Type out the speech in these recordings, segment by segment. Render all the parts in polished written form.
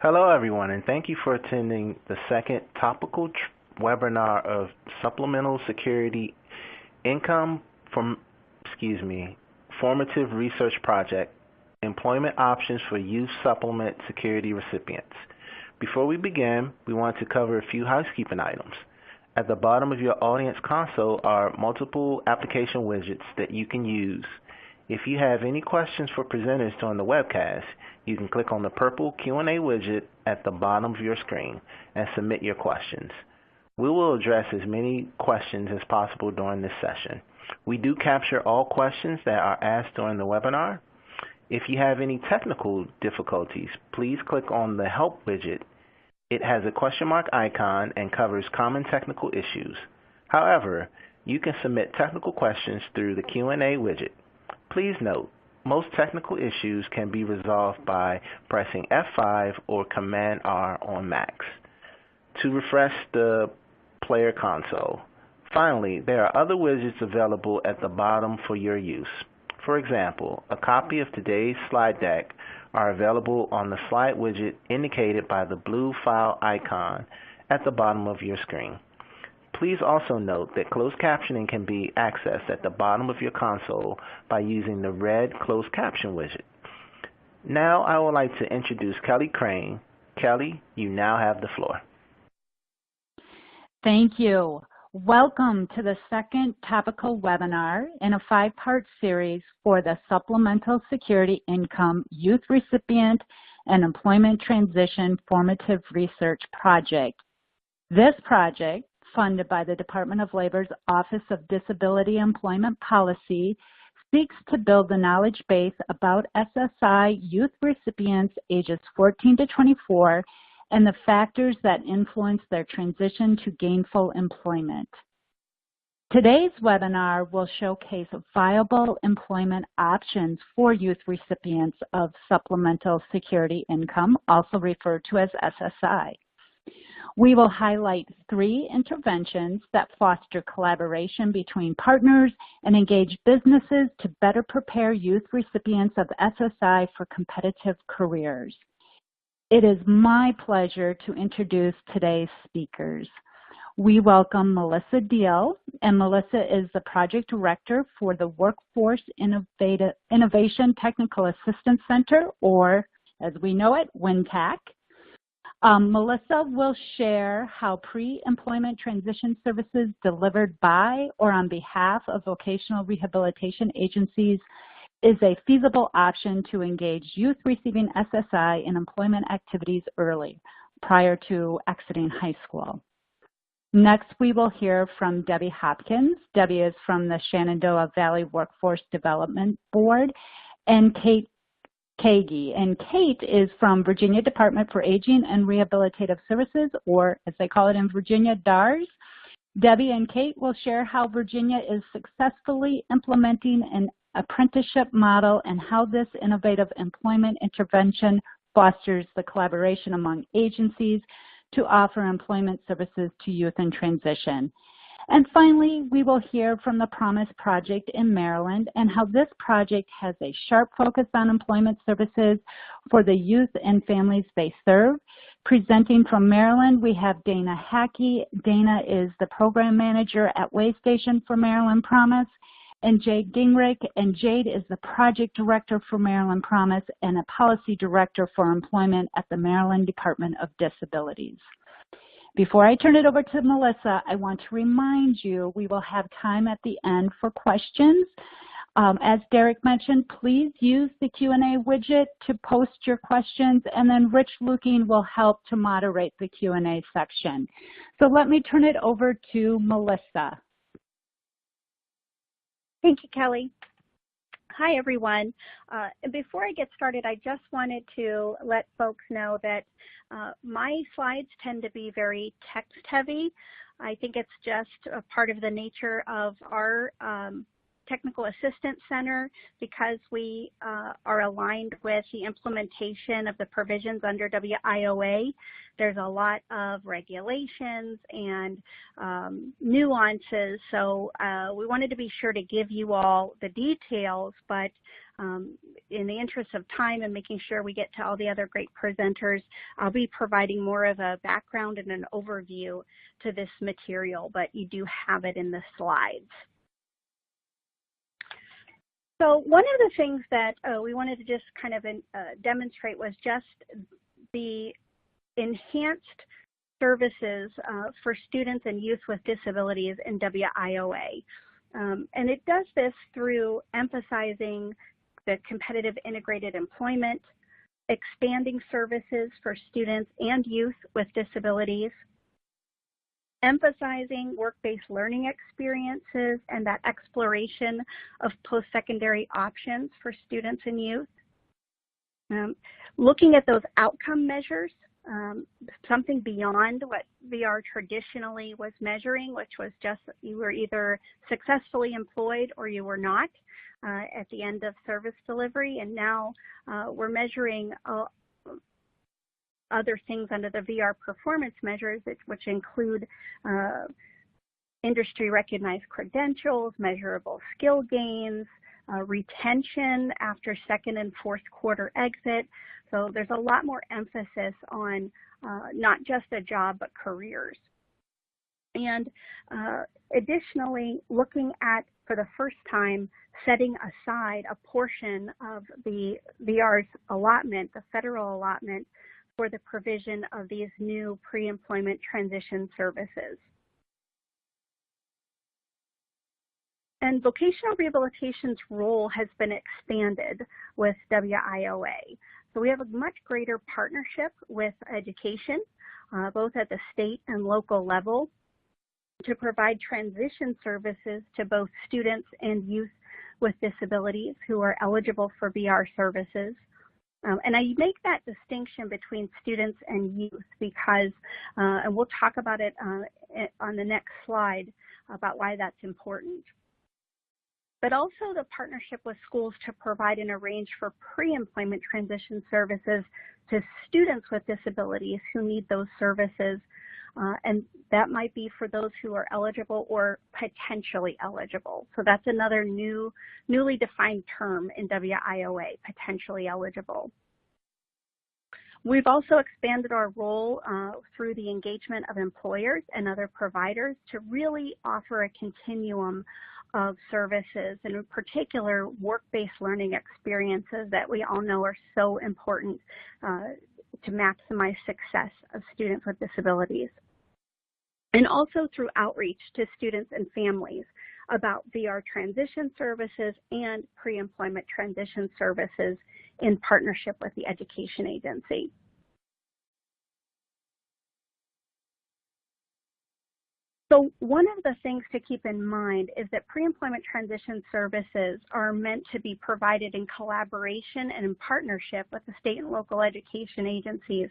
Hello, everyone, and thank you for attending the second topical webinar of Supplemental Security Income Formative Research Project, Employment Options for Youth Supplement Security Recipients. Before we begin, we want to cover a few housekeeping items. At the bottom of your audience console are multiple application widgets that you can use. If you have any questions for presenters during the webcast, you can click on the purple Q&A widget at the bottom of your screen and submit your questions. We will address as many questions as possible during this session. We do capture all questions that are asked during the webinar. If you have any technical difficulties, please click on the Help widget. It has a question mark icon and covers common technical issues. However, you can submit technical questions through the Q&A widget. Please note, most technical issues can be resolved by pressing F5 or Command-R on Macs to refresh the player console. Finally, there are other widgets available at the bottom for your use. For example, a copy of today's slide deck are available on the slide widget indicated by the blue file icon at the bottom of your screen. Please also note that closed captioning can be accessed at the bottom of your console by using the red closed caption widget. Now I would like to introduce Kelly Crane. Kelly, you now have the floor. Thank you. Welcome to the second topical webinar in a 5-part series for the Supplemental Security Income Youth Recipient and Employment Transition Formative Research Project. This project, funded by the Department of Labor's Office of Disability Employment Policy, seeks to build the knowledge base about SSI youth recipients ages 14 to 24 and the factors that influence their transition to gainful employment. Today's webinar will showcase viable employment options for youth recipients of supplemental security income, also referred to as SSI. We will highlight 3 interventions that foster collaboration between partners and engage businesses to better prepare youth recipients of SSI for competitive careers. It is my pleasure to introduce today's speakers. We welcome Melissa Deal, and Melissa is the Project Director for the Workforce Innovation Technical Assistance Center, or as we know it, WINTAC. Melissa will share how pre-employment transition services delivered by or on behalf of vocational rehabilitation agencies is a feasible option to engage youth receiving SSI in employment activities early, prior to exiting high school. Next, we will hear from Debbie Hopkins. Debbie is from the Shenandoah Valley Workforce Development Board, and Kate Kagi. And Kate is from Virginia Department for Aging and Rehabilitative Services, or as they call it in Virginia, DARS. Debbie and Kate will share how Virginia is successfully implementing an apprenticeship model and how this innovative employment intervention fosters the collaboration among agencies to offer employment services to youth in transition. And finally, we will hear from the Promise Project in Maryland and how this project has a sharp focus on employment services for the youth and families they serve. Presenting from Maryland, we have Dana Hackey. Dana is the Program Manager at Waystation for Maryland Promise, and Jade Gingrich, and Jade is the Project Director for Maryland Promise and a Policy Director for Employment at the Maryland Department of Disabilities. Before I turn it over to Melissa, I want to remind you we will have time at the end for questions. As Derek mentioned, please use the Q&A widget to post your questions, and then Rich Luking will help to moderate the Q&A section. So let me turn it over to Melissa. Thank you, Kelly. Hi, everyone. Before I get started, I just wanted to let folks know that my slides tend to be very text-heavy. I think it's just a part of the nature of our Technical Assistance Center because we are aligned with the implementation of the provisions under WIOA. There's a lot of regulations and nuances, so we wanted to be sure to give you all the details, but in the interest of time and making sure we get to all the other great presenters, I'll be providing more of a background and an overview to this material, but you do have it in the slides. So one of the things that we wanted to just kind of demonstrate was just the enhanced services for students and youth with disabilities in WIOA. And it does this through emphasizing the competitive integrated employment, expanding services for students and youth with disabilities, emphasizing work-based learning experiences and that exploration of post-secondary options for students and youth, looking at those outcome measures, something beyond what VR traditionally was measuring, which was just you were either successfully employed or you were not at the end of service delivery. And now we're measuring other things under the VR performance measures, which include industry recognized credentials, measurable skill gains, retention after second and fourth quarter exit. So there's a lot more emphasis on not just a job, but careers. And additionally, looking at, for the first time, setting aside a portion of the VR's allotment, the federal allotment, for the provision of these new pre-employment transition services. And vocational rehabilitation's role has been expanded with WIOA. So we have a much greater partnership with education, both at the state and local level, to provide transition services to both students and youth with disabilities who are eligible for VR services. And I make that distinction between students and youth because, and we'll talk about it on the next slide about why that's important. But also the partnership with schools to provide and arrange for pre-employment transition services to students with disabilities who need those services. And that might be for those who are eligible or potentially eligible. So that's another newly defined term in WIOA, potentially eligible. We've also expanded our role through the engagement of employers and other providers to really offer a continuum of services, and in particular work-based learning experiences that we all know are so important to maximize success of students with disabilities. And also through outreach to students and families about VR transition services and pre-employment transition services in partnership with the education agency. So one of the things to keep in mind is that pre-employment transition services are meant to be provided in collaboration and in partnership with the state and local education agencies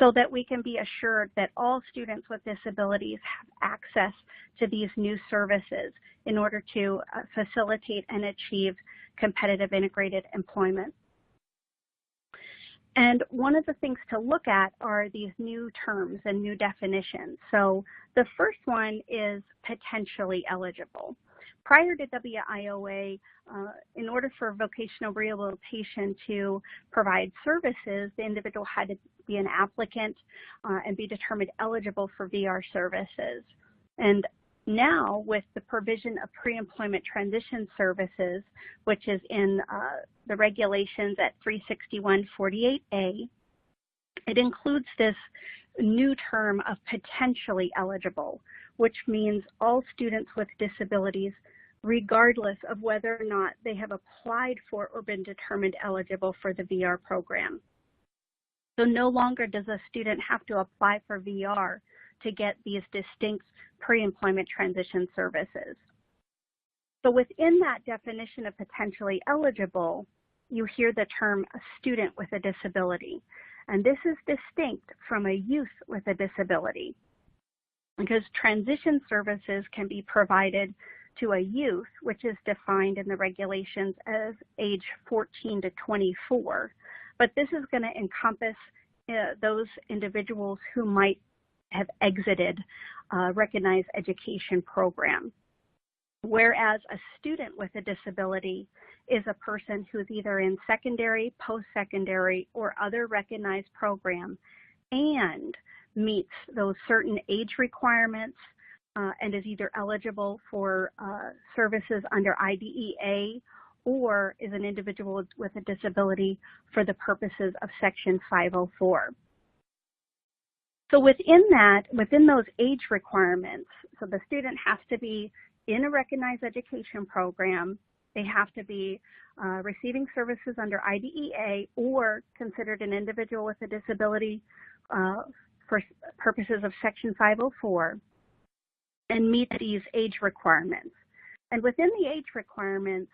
so that we can be assured that all students with disabilities have access to these new services in order to facilitate and achieve competitive integrated employment. And one of the things to look at are these new terms and new definitions. So the first one is potentially eligible. Prior to WIOA, in order for vocational rehabilitation to provide services, the individual had to be an applicant and be determined eligible for VR services. And now, with the provision of pre-employment transition services, which is in the regulations at 36148A, it includes this new term of potentially eligible, which means all students with disabilities, regardless of whether or not they have applied for or been determined eligible for the VR program. So no longer does a student have to apply for VR to get these distinct pre-employment transition services. So within that definition of potentially eligible, you hear the term a student with a disability. And this is distinct from a youth with a disability because transition services can be provided to a youth, which is defined in the regulations as age 14 to 24. But this is going to encompass those individuals who might have exited a recognized education program. whereas a student with a disability is a person who's either in secondary, post-secondary, or other recognized program and meets those certain age requirements and is either eligible for services under IDEA or is an individual with a disability for the purposes of Section 504. So within those age requirements, so the student has to be in a recognized education program, they have to be receiving services under IDEA or considered an individual with a disability for purposes of Section 504, and meet these age requirements. And within the age requirements,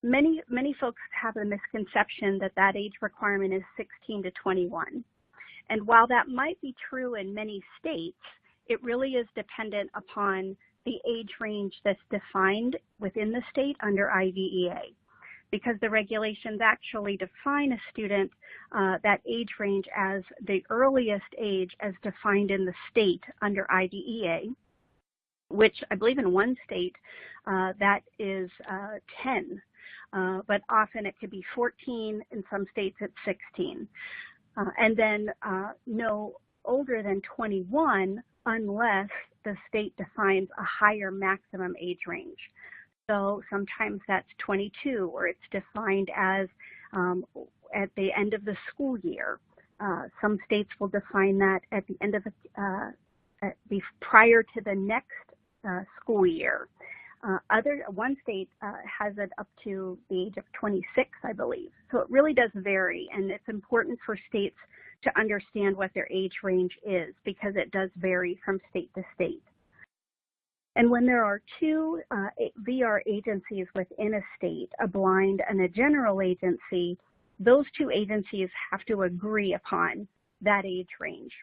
many folks have a misconception that that age requirement is 16 to 21. And while that might be true in many states, it really is dependent upon the age range that's defined within the state under IDEA, because the regulations actually define a student, that age range as the earliest age as defined in the state under IDEA, which I believe in one state that is 10, but often it could be 14, in some states it's 16. And then no older than 21 unless the state defines a higher maximum age range. So sometimes that's 22, or it's defined as at the end of the school year. Some states will define that at the end of prior to the next school year. One state has it up to the age of 26, I believe. So it really does vary, and it's important for states to understand what their age range is because it does vary from state to state. And when there are two VR agencies within a state, a blind and a general agency, those two agencies have to agree upon that age range.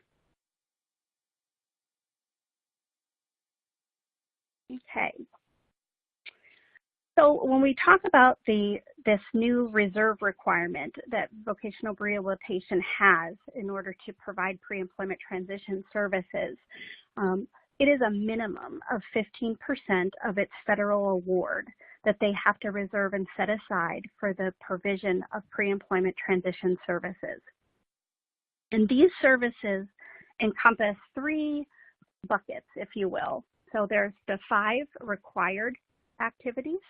Okay. So when we talk about this new reserve requirement that vocational rehabilitation has in order to provide pre-employment transition services, it is a minimum of 15% of its federal award that they have to reserve and set aside for the provision of pre-employment transition services. And these services encompass three buckets, if you will. So there's the 5 required activities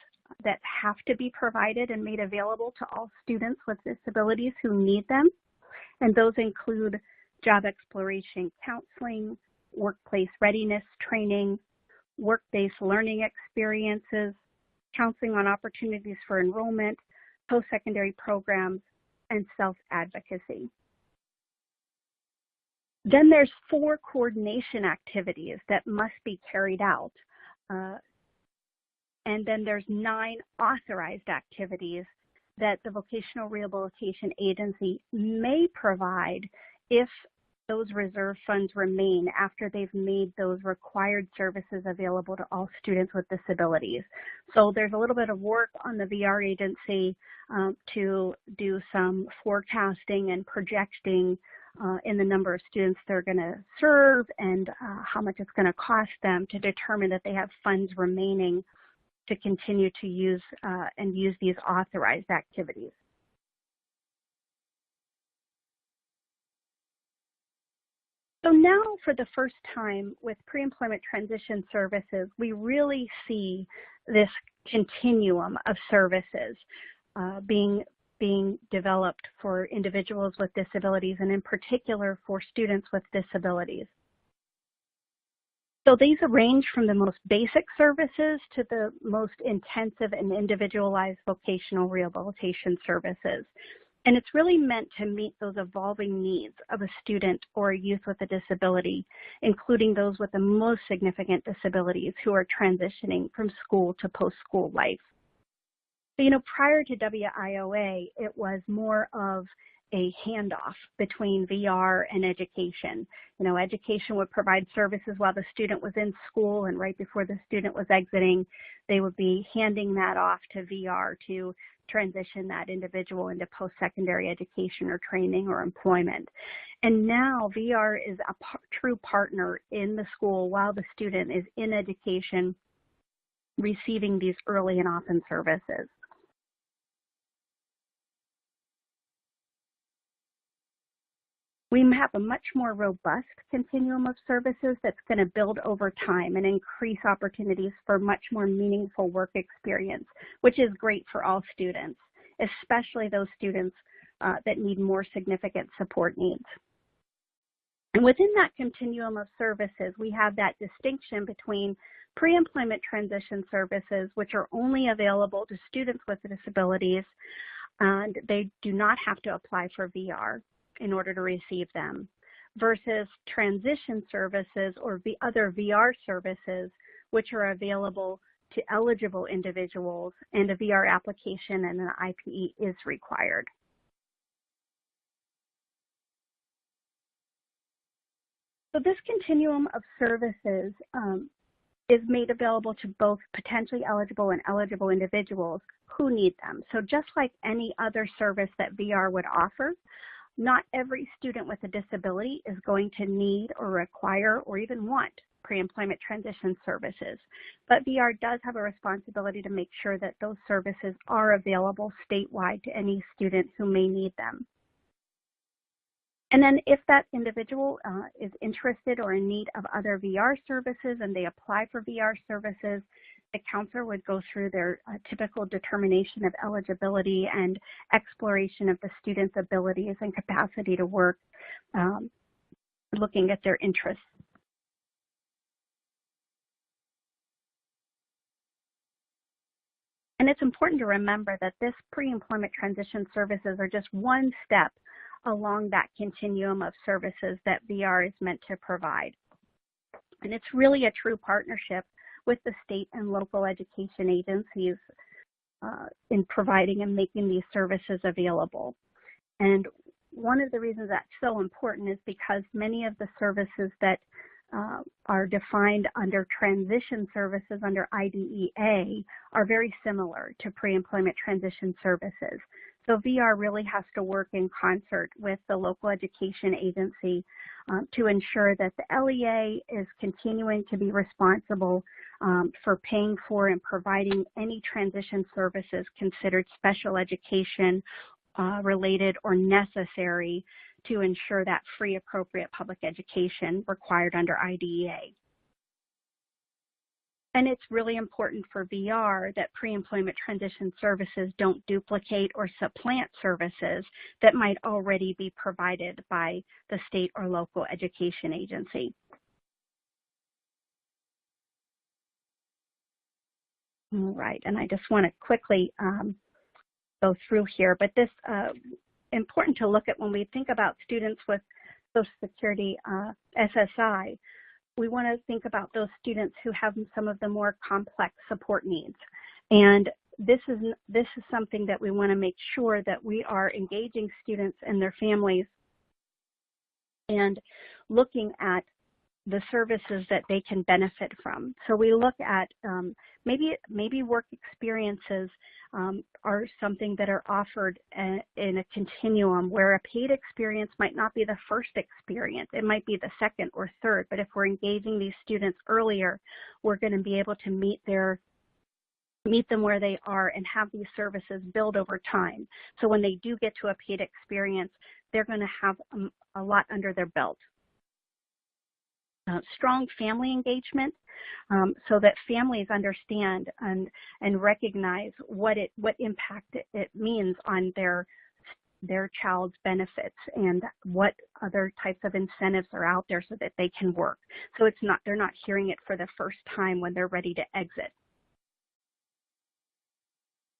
that have to be provided and made available to all students with disabilities who need them. And those include job exploration counseling, workplace readiness training, work-based learning experiences, counseling on opportunities for enrollment, post-secondary programs, and self-advocacy. Then there's 4 coordination activities that must be carried out. And then there's 9 authorized activities that the Vocational Rehabilitation Agency may provide if those reserve funds remain after they've made those required services available to all students with disabilities. So there's a little bit of work on the VR agency to do some forecasting and projecting in the number of students they're going to serve and how much it's going to cost them to determine that they have funds remaining to continue to use these authorized activities. So now for the first time with pre-employment transition services, we really see this continuum of services being developed for individuals with disabilities and in particular for students with disabilities. So these range from the most basic services to the most intensive and individualized vocational rehabilitation services. And it's really meant to meet those evolving needs of a student or a youth with a disability, including those with the most significant disabilities who are transitioning from school to post-school life. So, prior to WIOA, it was more of a handoff between VR and education. Education would provide services while the student was in school, and right before the student was exiting, they would be handing that off to VR to transition that individual into post-secondary education or training or employment. And now VR is a true partner in the school while the student is in education receiving these early and often services. We have a much more robust continuum of services that's going to build over time and increase opportunities for much more meaningful work experience, which is great for all students, especially those students that need more significant support needs. And within that continuum of services, we have that distinction between pre-employment transition services, which are only available to students with disabilities, and they do not have to apply for VR in order to receive them, versus transition services or the other VR services, which are available to eligible individuals, and a VR application and an IPE is required. So this continuum of services is made available to both potentially eligible and eligible individuals who need them. So just like any other service that VR would offer, not every student with a disability is going to need or require or even want pre-employment transition services. But VR does have a responsibility to make sure that those services are available statewide to any student who may need them. And then if that individual is interested or in need of other VR services and they apply for VR services, the counselor would go through their typical determination of eligibility and exploration of the student's abilities and capacity to work, looking at their interests. And it's important to remember that this pre-employment transition services are just one step along that continuum of services that VR is meant to provide. And it's really a true partnership with the state and local education agencies in providing and making these services available. And one of the reasons that's so important is because many of the services that are defined under transition services under IDEA are very similar to pre-employment transition services. So VR really has to work in concert with the local education agency to ensure that the LEA is continuing to be responsible for paying for and providing any transition services considered special education related or necessary to ensure that free, appropriate public education required under IDEA. And it's really important for VR that pre-employment transition services don't duplicate or supplant services that might already be provided by the state or local education agency. All right, and I just want to quickly go through here, but this important to look at when we think about students with Social Security SSI. We want to think about those students who have some of the more complex support needs. And this is something that we want to make sure that we are engaging students and their families and looking at the services that they can benefit from. So we look at maybe work experiences are something that are offered in a continuum where a paid experience might not be the first experience. It might be the second or third, but if we're engaging these students earlier, we're going to be able to meet them where they are and have these services build over time. So when they do get to a paid experience, they're going to have a lot under their belt. Strong family engagement so that families understand and recognize what impact it means on their child's benefits and what other types of incentives are out there so that they can work. So they're not hearing it for the first time when they're ready to exit.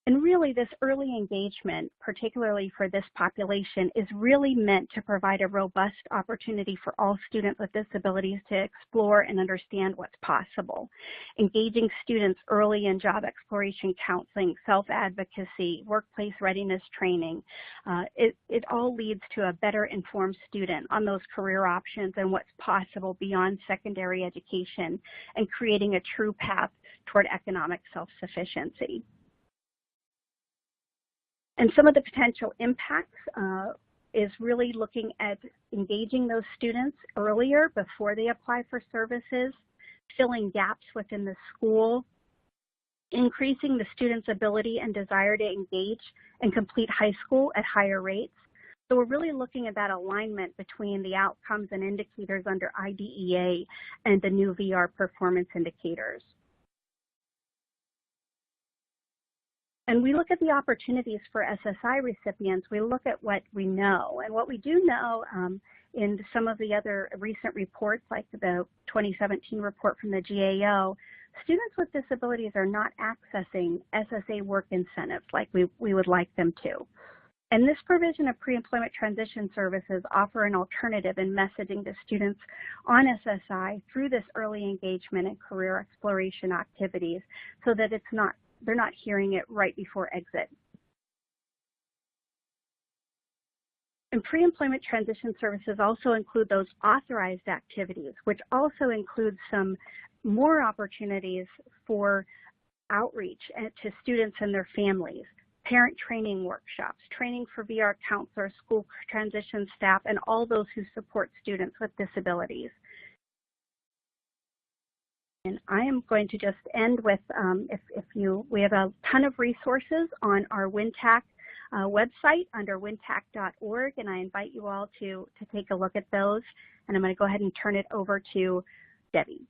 And really, this early engagement, particularly for this population, is really meant to provide a robust opportunity for all students with disabilities to explore and understand what's possible. Engaging students early in job exploration counseling, self-advocacy, workplace readiness training, it all leads to a better informed student on those career options and what's possible beyond secondary education and creating a true path toward economic self-sufficiency. And some of the potential impacts is really looking at engaging those students earlier before they apply for services, filling gaps within the school, increasing the student's ability and desire to engage and complete high school at higher rates. So we're really looking at that alignment between the outcomes and indicators under IDEA and the new VR performance indicators. And we look at the opportunities for SSI recipients. We look at what we know. And what we do know in some of the other recent reports, like the 2017 report from the GAO, students with disabilities are not accessing SSA work incentives like we would like them to. And this provision of pre-employment transition services offer an alternative in messaging to students on SSI through this early engagement and career exploration activities so that they're not hearing it right before exit. And pre-employment transition services also include those authorized activities, which also include some more opportunities for outreach to students and their families, parent training workshops, training for VR counselors, school transition staff, and all those who support students with disabilities. And I am going to just end with, we have a ton of resources on our WinTAC website under wintac.org, and I invite you all to take a look at those. And I'm going to go ahead and turn it over to Debbie.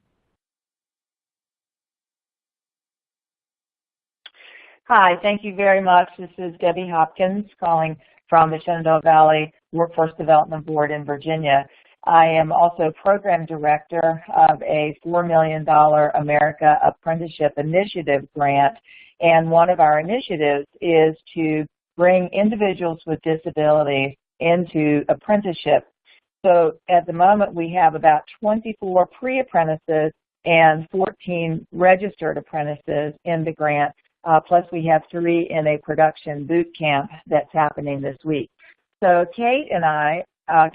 Hi, thank you very much. This is Debbie Hopkins calling from the Shenandoah Valley Workforce Development Board in Virginia. I am also Program Director of a $4 million America Apprenticeship Initiative grant, and one of our initiatives is to bring individuals with disabilities into apprenticeship. So at the moment we have about 24 pre-apprentices and 14 registered apprentices in the grant, plus we have 3 in a production boot camp that's happening this week. So Kate and I,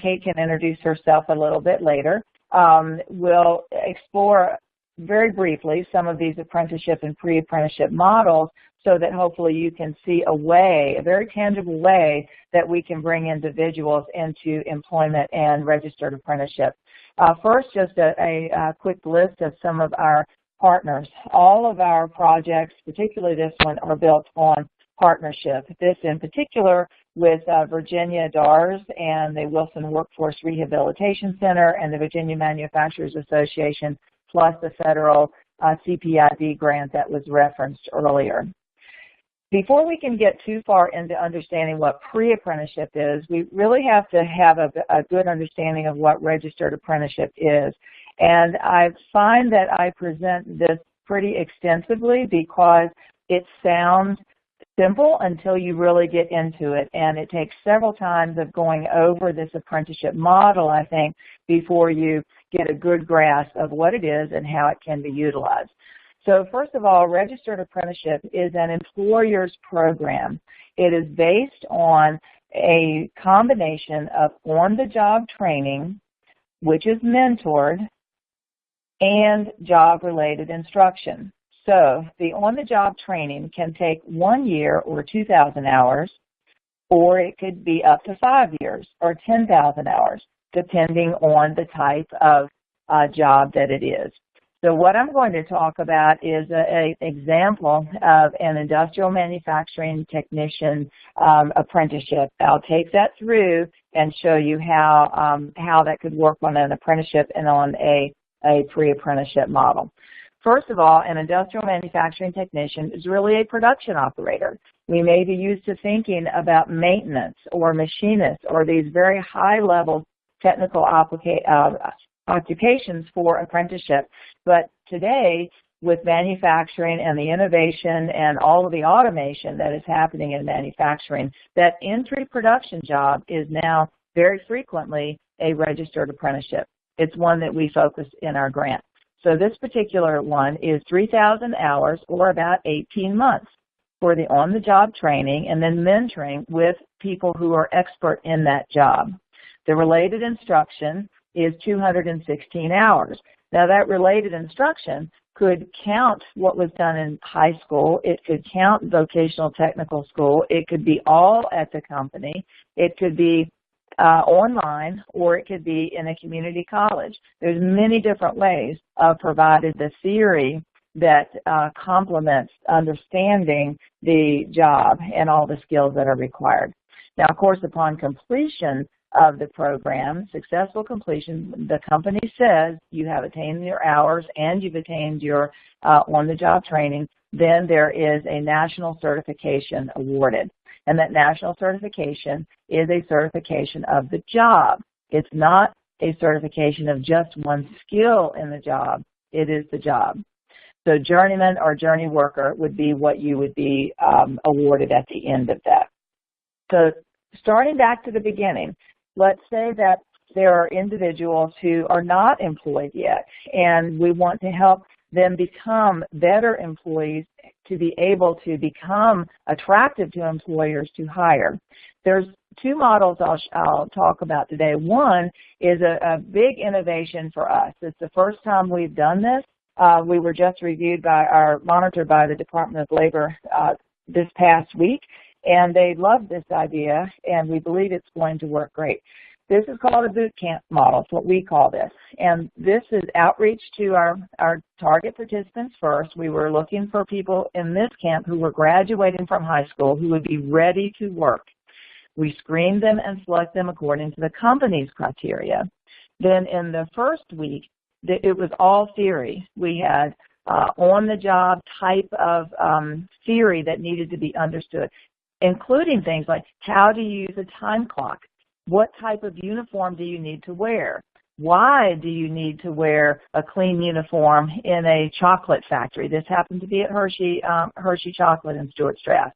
Kate can introduce herself a little bit later. We'll explore very briefly some of these apprenticeship and pre-apprenticeship models so that hopefully you can see a way, a very tangible way that we can bring individuals into employment and registered apprenticeship. First, just a quick list of some of our partners. All of our projects, particularly this one, are built on partnership. This in particular with Virginia DARS and the Wilson Workforce Rehabilitation Center and the Virginia Manufacturers Association, plus the federal CPID grant that was referenced earlier. Before we can get too far into understanding what pre-apprenticeship is, we really have to have a good understanding of what registered apprenticeship is. And I find that I present this pretty extensively because it sounds simple until you really get into it, and it takes several times of going over this apprenticeship model, I think, before you get a good grasp of what it is and how it can be utilized. So first of all, registered apprenticeship is an employer's program. It is based on a combination of on-the-job training, which is mentored, and job-related instruction. So the on-the-job training can take 1 year or 2,000 hours, or it could be up to 5 years or 10,000 hours, depending on the type of job that it is. So what I'm going to talk about is an example of an industrial manufacturing technician apprenticeship. I'll take that through and show you how that could work on an apprenticeship and on a pre-apprenticeship model. First of all, an industrial manufacturing technician is really a production operator. We may be used to thinking about maintenance or machinists or these very high-level technical occupations for apprenticeship. But today, with manufacturing and the innovation and all of the automation that is happening in manufacturing, that entry production job is now very frequently a registered apprenticeship. It's one that we focus in our grant. So this particular one is 3,000 hours or about 18 months for the on-the-job training and then mentoring with people who are expert in that job. The related instruction is 216 hours. Now that related instruction could count what was done in high school. It could count vocational technical school. It could be all at the company. It could be online, or it could be in a community college. There's many different ways, provided the theory that complements understanding the job and all the skills that are required. Now, of course, upon completion of the program, successful completion, the company says you have attained your hours and you've attained your on-the-job training, then there is a national certification awarded. And that national certification is a certification of the job. It's not a certification of just one skill in the job. It is the job. So journeyman or journey worker would be what you would be awarded at the end of that. So starting back to the beginning, let's say that there are individuals who are not employed yet, and we want to help them become better employees to be able to become attractive to employers to hire. There's two models I'll talk about today. One is a big innovation for us. It's the first time we've done this. We were just monitored by the Department of Labor this past week, and they love this idea, and we believe it's going to work great. This is called a boot camp model. It's what we call this. And this is outreach to our target participants first. We were looking for people in this camp who were graduating from high school who would be ready to work. We screened them and select them according to the company's criteria. Then in the first week, it was all theory. We had on-the-job type of theory that needed to be understood, including things like how to use a time clock. What type of uniform do you need to wear? Why do you need to wear a clean uniform in a chocolate factory? This happened to be at Hershey Chocolate in Stuart Strath.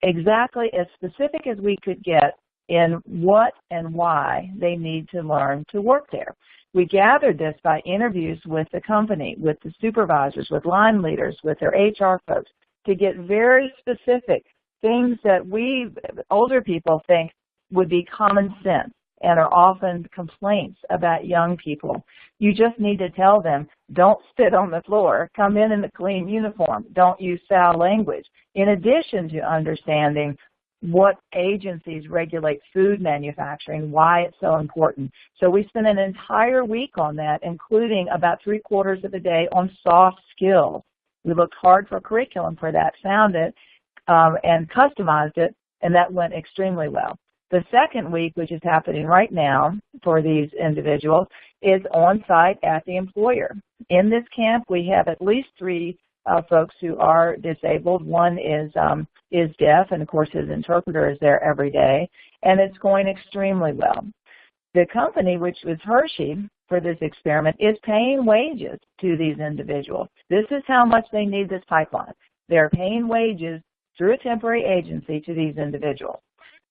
Exactly as specific as we could get in what and why they need to learn to work there. We gathered this by interviews with the company, with the supervisors, with line leaders, with their HR folks, to get very specific things that we, older people, think would be common sense and are often complaints about young people. You just need to tell them, don't spit on the floor, come in a clean uniform, don't use foul language, in addition to understanding what agencies regulate food manufacturing, why it's so important. So we spent an entire week on that, including about 3/4 of the day on soft skills. We looked hard for a curriculum for that, found it, and customized it, and that went extremely well. The second week, which is happening right now for these individuals, is on-site at the employer. In this camp, we have at least 3 folks who are disabled. One is deaf, and of course his interpreter is there every day, and it's going extremely well. The company, which was Hershey for this experiment, is paying wages to these individuals. This is how much they need this pipeline. They're paying wages through a temporary agency to these individuals.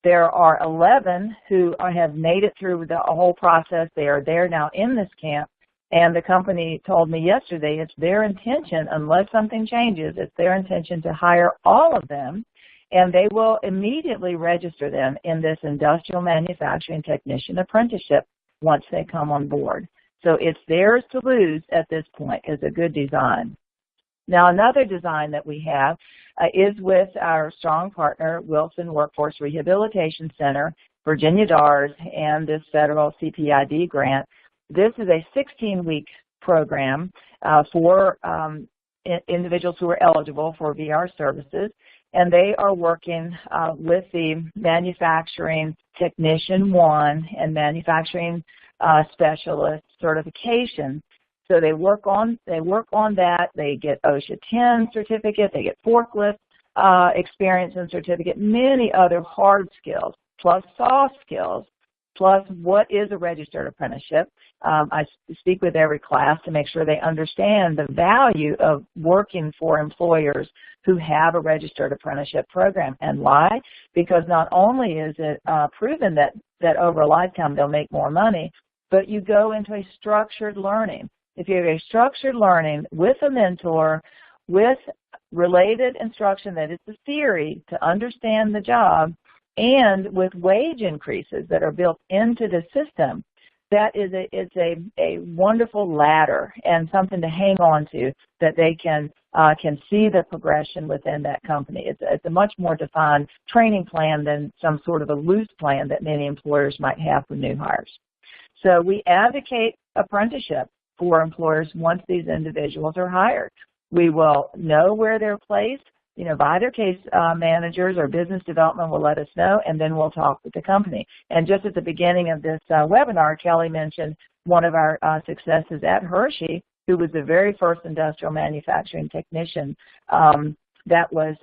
There are 11 who have made it through the whole process. They are there now in this camp, and the company told me yesterday it's their intention, unless something changes, it's their intention to hire all of them, and they will immediately register them in this industrial manufacturing technician apprenticeship once they come on board. So it's theirs to lose at this point. It's a good design. Now, another design that we have is with our strong partner, Wilson Workforce Rehabilitation Center, Virginia DARS, and this federal CPID grant. This is a 16-week program for individuals who are eligible for VR services, and they are working with the Manufacturing Technician 1 and Manufacturing Specialist certification. So they work on that. They get OSHA 10 certificate. They get forklift experience and certificate. Many other hard skills plus soft skills plus what is a registered apprenticeship. I speak with every class to make sure they understand the value of working for employers who have a registered apprenticeship program. And why? Because not only is it proven that over a lifetime they'll make more money, but you go into a structured learning. If you have a structured learning with a mentor, with related instruction that is the theory to understand the job, and with wage increases that are built into the system, that is a wonderful ladder and something to hang on to that they can see the progression within that company. It's a much more defined training plan than some sort of a loose plan that many employers might have for new hires. So we advocate apprenticeship for employers once these individuals are hired. We will know where they're placed, by their case managers, or business development will let us know, and then we'll talk with the company. And just at the beginning of this webinar, Kelly mentioned one of our successes at Hershey, who was the very first industrial manufacturing technician. That was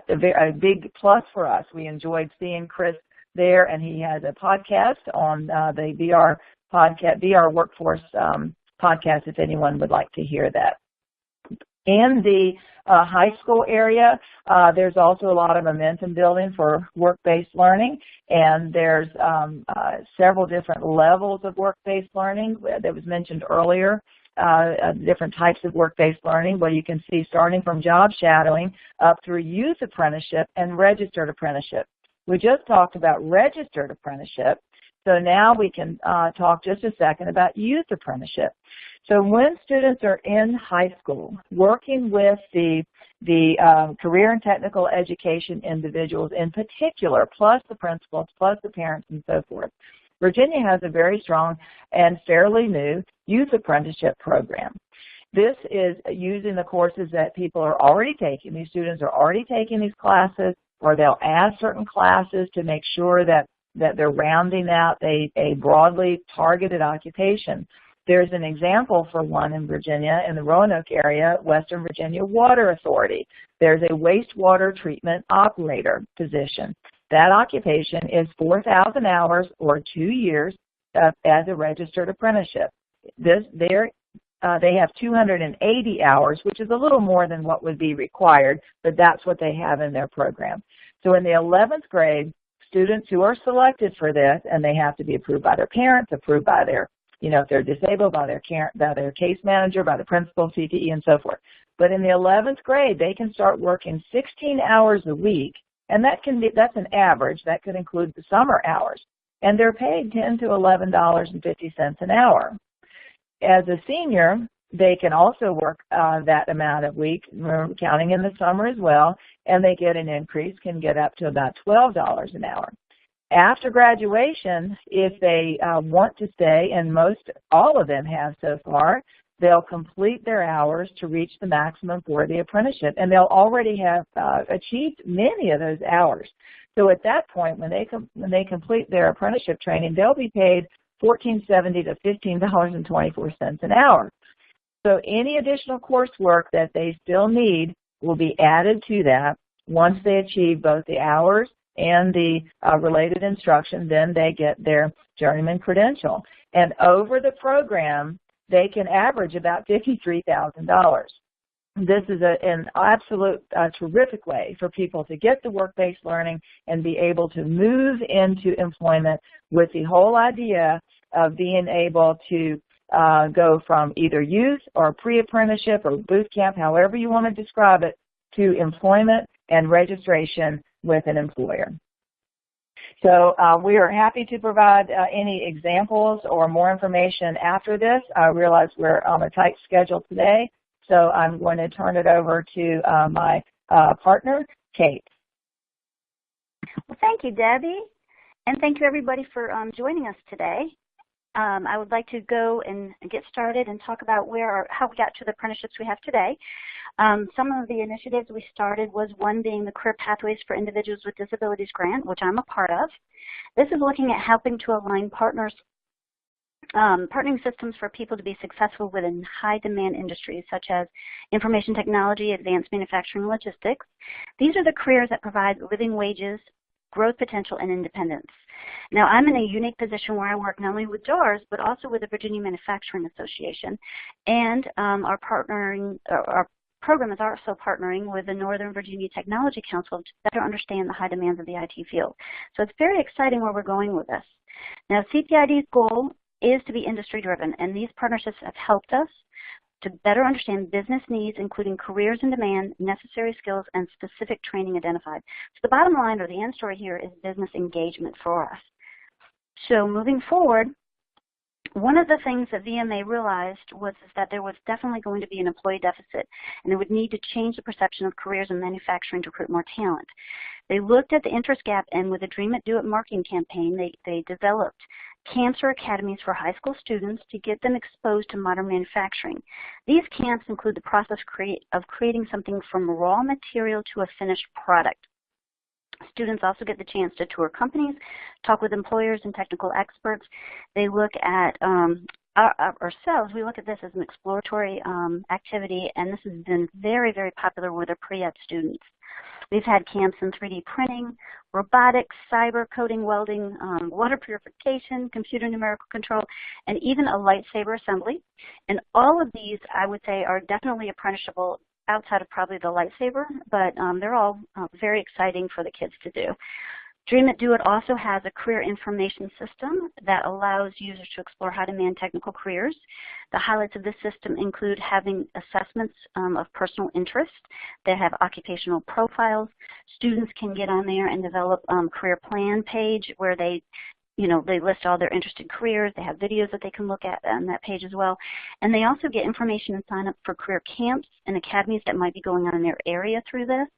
a big plus for us. We enjoyed seeing Chris there, and he has a podcast on the VR Workforce podcast, if anyone would like to hear that. In the high school area, there's also a lot of momentum building for work-based learning, and there's several different levels of work-based learning that was mentioned earlier, different types of work-based learning, where you can see starting from job shadowing up through youth apprenticeship and registered apprenticeship. We just talked about registered apprenticeship, so now we can talk just a second about youth apprenticeship. So when students are in high school working with the career and technical education individuals in particular, plus the principals, plus the parents, and so forth, Virginia has a very strong and fairly new youth apprenticeship program. This is using the courses that people are already taking. These students are already taking these classes, or they'll add certain classes to make sure that they're rounding out a broadly targeted occupation. There's an example for one in Virginia, in the Roanoke area, Western Virginia Water Authority. There's a wastewater treatment operator position. That occupation is 4,000 hours or 2 years as a registered apprenticeship. They have 280 hours, which is a little more than what would be required, but that's what they have in their program. So in the 11th grade, students who are selected for this, and they have to be approved by their parents, approved by their, if they're disabled, by their case manager, by the principal, CTE, and so forth. But in the 11th grade, they can start working 16 hours a week, and that's an average. That could include the summer hours. And they're paid $10 to $11.50 an hour. As a senior, they can also work that amount of week, counting in the summer as well, and they get an increase, can get up to about $12 an hour. After graduation, if they want to stay, and all of them have so far, they'll complete their hours to reach the maximum for the apprenticeship, and they'll already have achieved many of those hours. So at that point, when they complete their apprenticeship training, they'll be paid $14.70 to $15.24 an hour. So any additional coursework that they still need will be added to that once they achieve both the hours and the related instruction. Then they get their journeyman credential. And over the program, they can average about $53,000. This is an absolute terrific way for people to get the work-based learning and be able to move into employment with the whole idea of being able to go from either youth or pre-apprenticeship or boot camp, however you want to describe it, to employment and registration with an employer. So we are happy to provide any examples or more information after this. I realize we're on a tight schedule today, so I'm going to turn it over to my partner, Kate. Well, thank you, Debbie, and thank you, everybody, for joining us today. I would like to go and get started and talk about how we got to the apprenticeships we have today. Some of the initiatives we started was one being the Career Pathways for Individuals with Disabilities grant, which I'm a part of. This is looking at helping to align partnering systems for people to be successful within high-demand industries such as information technology, advanced manufacturing, and logistics. These are the careers that provide living wages, growth potential, and independence. Now, I'm in a unique position where I work not only with JARS, but also with the Virginia Manufacturing Association, and our program is also partnering with the Northern Virginia Technology Council to better understand the high demands of the IT field. So it's very exciting where we're going with this. Now, CPID's goal is to be industry-driven, and these partnerships have helped us to better understand business needs, including careers in demand, necessary skills, and specific training identified. So the bottom line, or the end story here, is business engagement for us. So moving forward, one of the things that VMA realized was that there was definitely going to be an employee deficit, and they would need to change the perception of careers in manufacturing to recruit more talent. They looked at the interest gap, and with the Dream It, Do It marketing campaign, they developed Camps are academies for high school students to get them exposed to modern manufacturing. These camps include the process of creating something from raw material to a finished product. Students also get the chance to tour companies, talk with employers and technical experts. They look at ourselves, we look at this as an exploratory activity, and this has been very, very popular with our pre-ed students. We've had camps in 3D printing, robotics, cyber coding, welding, water purification, computer numerical control, and even a lightsaber assembly. And all of these, I would say, are definitely apprenticeshable outside of probably the lightsaber, but they're all very exciting for the kids to do. Dream It, Do It also has a career information system that allows users to explore how-to-man technical careers. The highlights of this system include having assessments of personal interest. They have occupational profiles. Students can get on there and develop a career plan page where they list all their interested careers. They have videos that they can look at on that page as well. And they also get information and sign up for career camps and academies that might be going on in their area through this.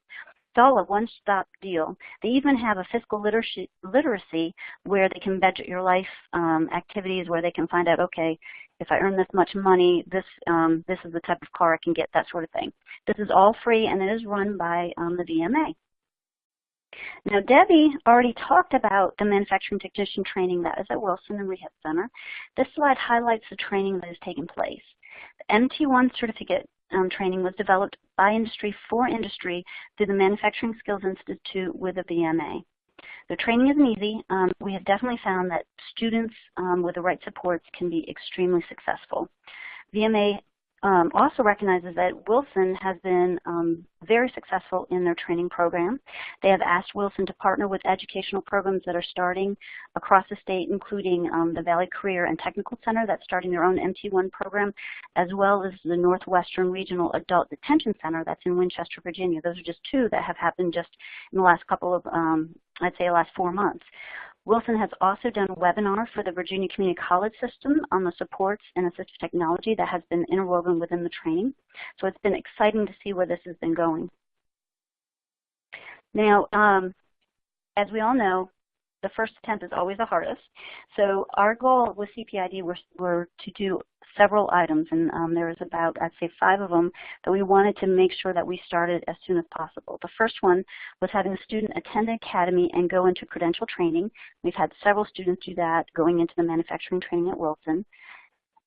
It's all a one-stop deal. They even have a fiscal literacy where they can budget your life activities, where they can find out, okay, if I earn this much money, this is the type of car I can get, that sort of thing. This is all free, and it is run by the VMA. Now, Debbie already talked about the manufacturing technician training that is at Wilson and Rehab Center. This slide highlights the training that has taken place. The MT1 certificate training was developed by industry for industry through the Manufacturing Skills Institute with the VMA. The training isn't easy. We have definitely found that students with the right supports can be extremely successful. VMA also recognizes that Wilson has been very successful in their training program. They have asked Wilson to partner with educational programs that are starting across the state, including the Valley Career and Technical Center that's starting their own MT1 program, as well as the Northwestern Regional Adult Detention Center that's in Winchester, Virginia. Those are just two that have happened just in the last couple of, I'd say the last 4 months. Wilson has also done a webinar for the Virginia Community College system on the supports and assistive technology that has been interwoven within the training. So it's been exciting to see where this has been going. Now, as we all know, the first attempt is always the hardest. So our goal with CPID were to do several items, and there was about, I'd say, 5 of them that we wanted to make sure that we started as soon as possible. The first one was having a student attend an academy and go into credential training. We've had several students do that going into the manufacturing training at Wilson.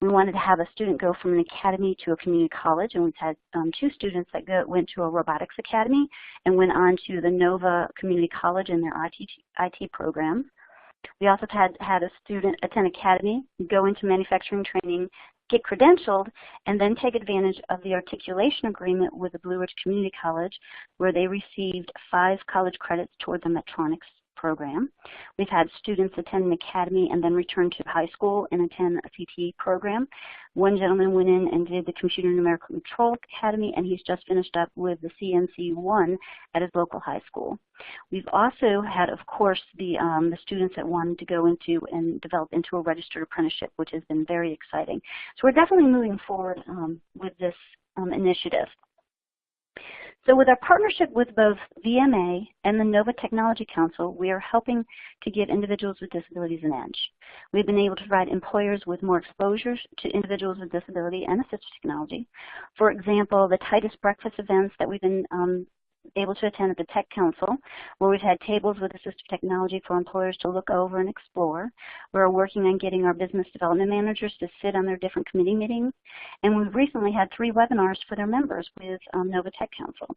We wanted to have a student go from an academy to a community college, and we've had 2 students that went to a robotics academy and went on to the Nova Community College in their IT program. We also had a student attend academy, go into manufacturing training, get credentialed, and then take advantage of the articulation agreement with the Blue Ridge Community College, where they received 5 college credits toward the Metronics program. We've had students attend an academy and then return to high school and attend a CTE program. One gentleman went in and did the Computer Numerical Control Academy, and he's just finished up with the CNC1 at his local high school. We've also had, of course, the students that wanted to go into and develop into a registered apprenticeship, which has been very exciting. So we're definitely moving forward with this initiative. So with our partnership with both VMA and the Nova Technology Council, we are helping to give individuals with disabilities an edge. We've been able to provide employers with more exposures to individuals with disability and assistive technology. For example, the Titus breakfast events that we've been able to attend at the Tech Council, where we've had tables with assistive technology for employers to look over and explore. We're working on getting our business development managers to sit on their different committee meetings, and we've recently had 3 webinars for their members with Nova Tech Council.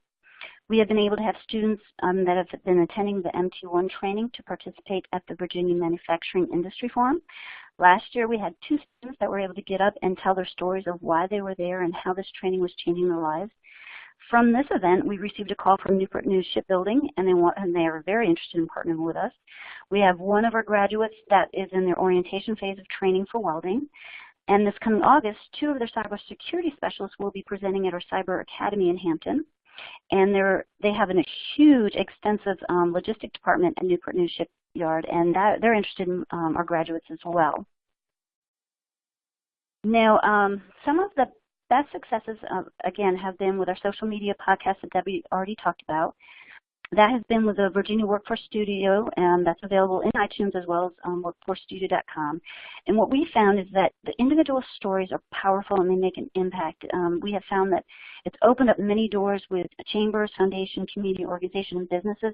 We have been able to have students that have been attending the MT1 training to participate at the Virginia Manufacturing Industry Forum. Last year we had 2 students that were able to get up and tell their stories of why they were there and how this training was changing their lives. From this event, we received a call from Newport News Shipbuilding, and they are very interested in partnering with us. We have one of our graduates that is in their orientation phase of training for welding. And this coming August, 2 of their cybersecurity specialists will be presenting at our Cyber Academy in Hampton. And they have a huge, extensive logistic department at Newport News Shipyard, and they're interested in our graduates as well. Now, some of the best successes, again, have been with our social media podcast that Debbie already talked about. That has been with the Virginia Workforce Studio, and that's available in iTunes as well as workforcestudio.com. And what we found is that the individual stories are powerful and they make an impact. We have found that it's opened up many doors with chambers, foundation, community organizations, and businesses.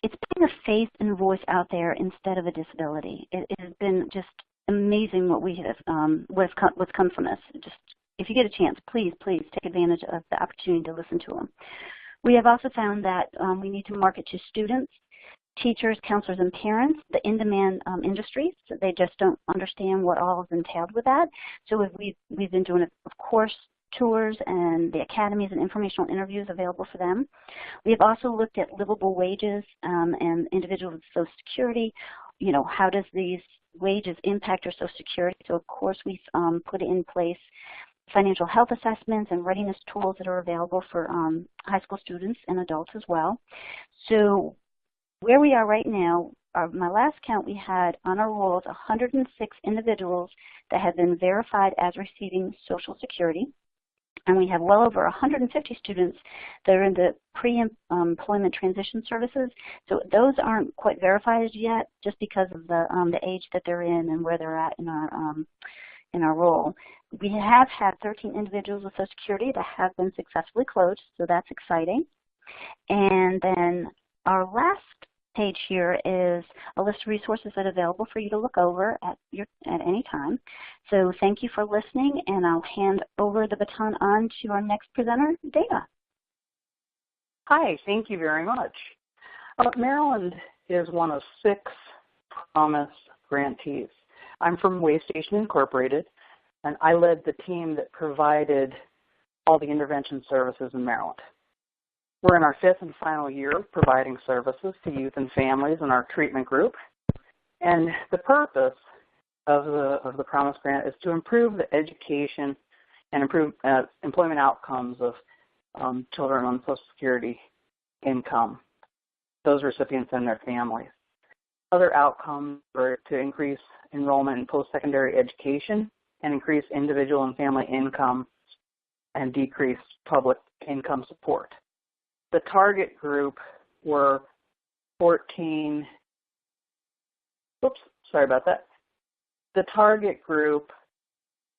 It's putting a face and voice out there instead of a disability. It has been just amazing what we have, what's come from this. Just if you get a chance, please take advantage of the opportunity to listen to them. We have also found that we need to market to students, teachers, counselors, and parents, the in-demand industries. So they just don't understand what all is entailed with that. So we've been doing, of course, tours and the academies and informational interviews available for them. We have also looked at livable wages and individuals with Social Security. You know, how does these wages impact our Social Security? So of course we've put in place financial health assessments and readiness tools that are available for high school students and adults as well. So where we are right now, my last count, we had on our rolls 106 individuals that have been verified as receiving Social Security. And we have well over 150 students that are in the pre-employment transition services. So those aren't quite verified as yet, just because of the age that they're in and where they're at in our role. We have had 13 individuals with Social Security that have been successfully closed, so that's exciting. And then our last page here is a list of resources that are available for you to look over at any time. So thank you for listening, and I'll hand over the baton on to our next presenter, Dana. Hi, thank you very much. Maryland is one of 6 Promise grantees. I'm from Waystation Incorporated, and I led the team that provided all the intervention services in Maryland. We're in our 5th and final year of providing services to youth and families in our treatment group. And the purpose of the Promise Grant is to improve the education and improve employment outcomes of children on Social Security income, those recipients and their families. Other outcomes are to increase enrollment in post-secondary education and increase individual and family income and decrease public income support. The target group were 14, sorry about that. The target group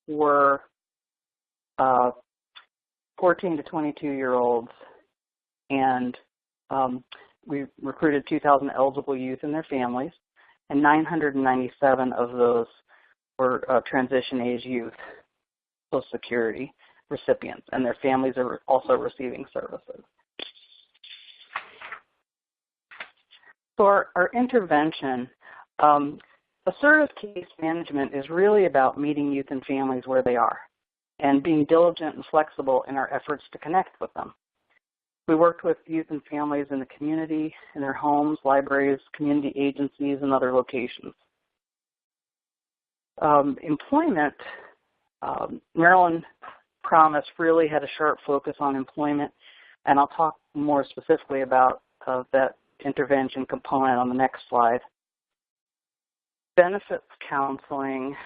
were 14 to 22-year-olds, and we recruited 2,000 eligible youth and their families, and 997 of those were transition-age youth, Social Security recipients, and their families are also receiving services. For our intervention, assertive case management is really about meeting youth and families where they are and being diligent and flexible in our efforts to connect with them. We worked with youth and families in the community, in their homes, libraries, community agencies, and other locations. Employment, Maryland Promise really had a sharp focus on employment, and I'll talk more specifically about that intervention component on the next slide. Benefits counseling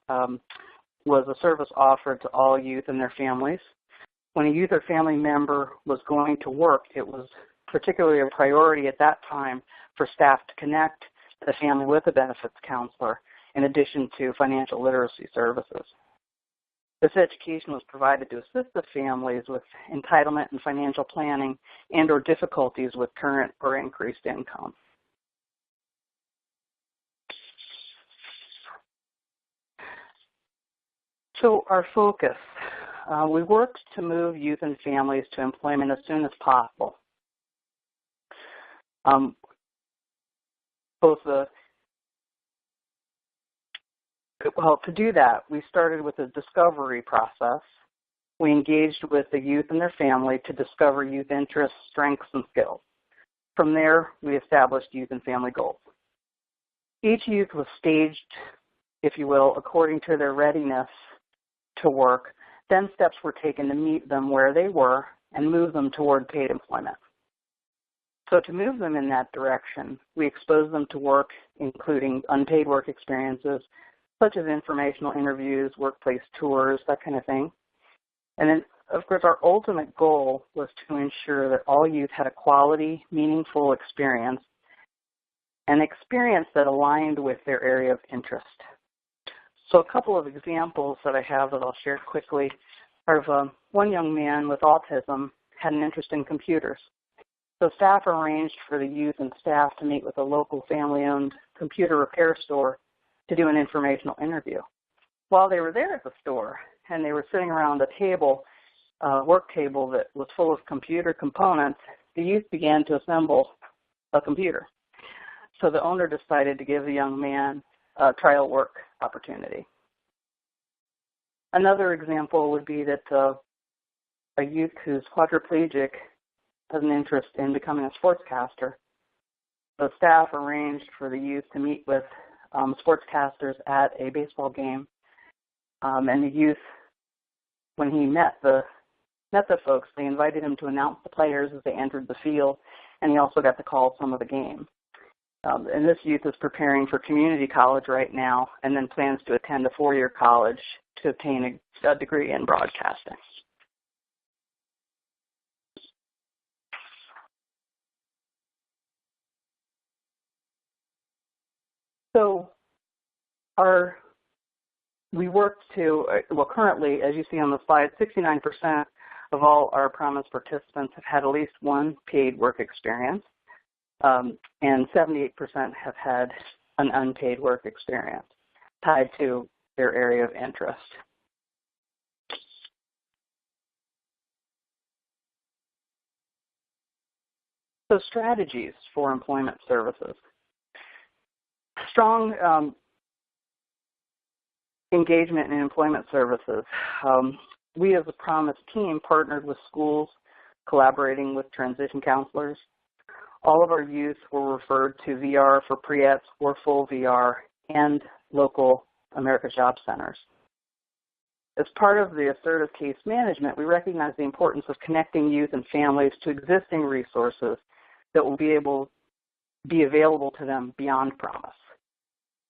was a service offered to all youth and their families. When a youth or family member was going to work, it was particularly a priority at that time for staff to connect the family with a benefits counselor, in addition to financial literacy services. This education was provided to assist the families with entitlement and financial planning and or difficulties with current or increased income. So our focus, we worked to move youth and families to employment as soon as possible. To do that, we started with a discovery process. We engaged with the youth and their family to discover youth interests, strengths, and skills. From there, we established youth and family goals. Each youth was staged, if you will, according to their readiness to work. Then steps were taken to meet them where they were and move them toward paid employment. So to move them in that direction, we exposed them to work, including unpaid work experiences, such as informational interviews, workplace tours, that kind of thing. And then of course, our ultimate goal was to ensure that all youth had a quality, meaningful experience, an experience that aligned with their area of interest. So a couple of examples that I have that I'll share quickly are of one young man with autism had an interest in computers. So staff arranged for the youth and staff to meet with a local family-owned computer repair store to do an informational interview. While they were there at the store and they were sitting around a table, work table that was full of computer components, the youth began to assemble a computer. So the owner decided to give the young man a trial work opportunity. Another example would be that a youth who's quadriplegic has an interest in becoming a sportscaster. The staff arranged for the youth to meet with sportscasters at a baseball game. And the youth, when he met the folks, they invited him to announce the players as they entered the field, and he also got to call some of the game. And this youth is preparing for community college right now and then plans to attend a four-year college to obtain a degree in broadcasting. So we worked to, well, currently, as you see on the slide, 69% of all our Promise participants have had at least one paid work experience, and 78% have had an unpaid work experience tied to their area of interest. So strategies for employment services. Strong engagement in employment services. We as a Promise team partnered with schools, collaborating with transition counselors. All of our youth were referred to VR for pre-ETS or full VR and local America's Job Centers. As part of the assertive case management, we recognize the importance of connecting youth and families to existing resources that will be available to them beyond Promise.